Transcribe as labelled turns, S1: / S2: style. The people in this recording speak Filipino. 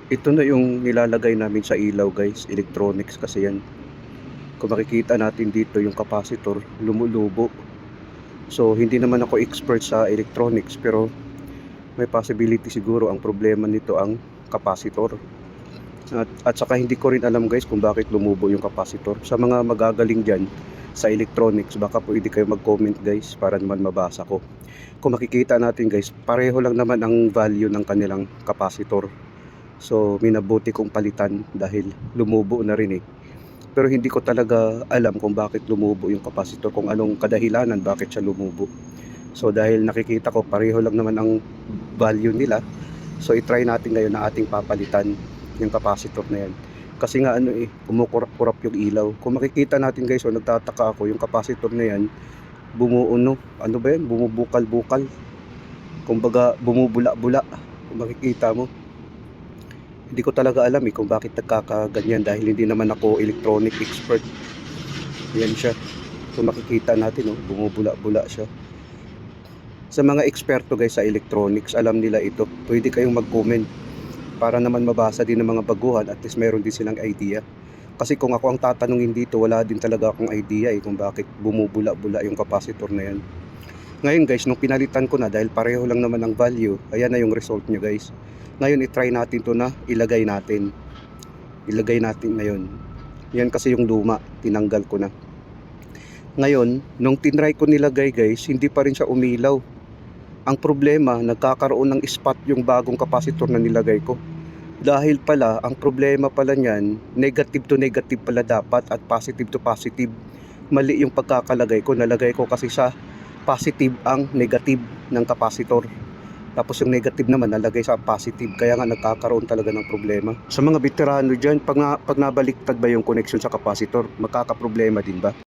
S1: Ito na yung nilalagay namin sa ilaw guys, electronics kasi yan. Kung makikita natin dito yung capacitor, lumulubo. So hindi naman ako expert sa electronics pero may possibility siguro ang problema nito ang capacitor. At saka hindi ko rin alam guys kung bakit lumubo yung capacitor. Sa mga magagaling dyan sa electronics, baka pwede kayo mag-comment guys para naman mabasa ko. Kung makikita natin guys, pareho lang naman ang value ng kanilang capacitor. So minabuti kong palitan dahil lumubo na rin eh. Pero hindi ko talaga alam kung bakit lumubo yung capacitor, kung anong kadahilanan bakit siya lumubo. So dahil nakikita ko pareho lang naman ang value nila, so i-try natin ngayon na ating papalitan yung capacitor na yan. Kasi nga ano eh, kumukurap-kurap yung ilaw. Kung makikita natin guys, so nagtataka ako, yung capacitor na yan, bumuuno, ano ba yan, bumubukal-bukal. Kumbaga bumubula-bula. Kung makikita mo, hindi ko talaga alam eh kung bakit nagkakaganyan dahil hindi naman ako electronic expert. Yan siya. Kung makikita natin, oh, bumubula-bula siya. Sa mga eksperto guys sa electronics, alam nila ito. Pwede kayong mag-comment para naman mabasa din ng mga baguhan, at least meron din silang idea. Kasi kung ako ang tatanungin dito, wala din talaga akong idea eh kung bakit bumubula-bula yung capacitor na yan. Ngayon guys, nung pinalitan ko na dahil pareho lang naman ang value, ayan na yung result nyo guys. Ngayon i-try natin to na ilagay natin. Ilagay natin ngayon. Yan kasi yung luma, tinanggal ko na. Ngayon, nung tinry ko nilagay guys, hindi pa rin siya umilaw. Ang problema, nagkakaroon ng spot yung bagong capacitor na nilagay ko. Dahil pala, ang problema pala niyan, negative to negative pala dapat at positive to positive. Mali yung pagkakalagay ko. Nalagay ko kasi sa positive ang negative ng capacitor. Tapos yung negative naman nalagay sa positive. Kaya nga nagkakaroon talaga ng problema. Sa mga veterano dyan, pag nabaliktad ba yung connection sa capacitor, magkakaproblema din ba?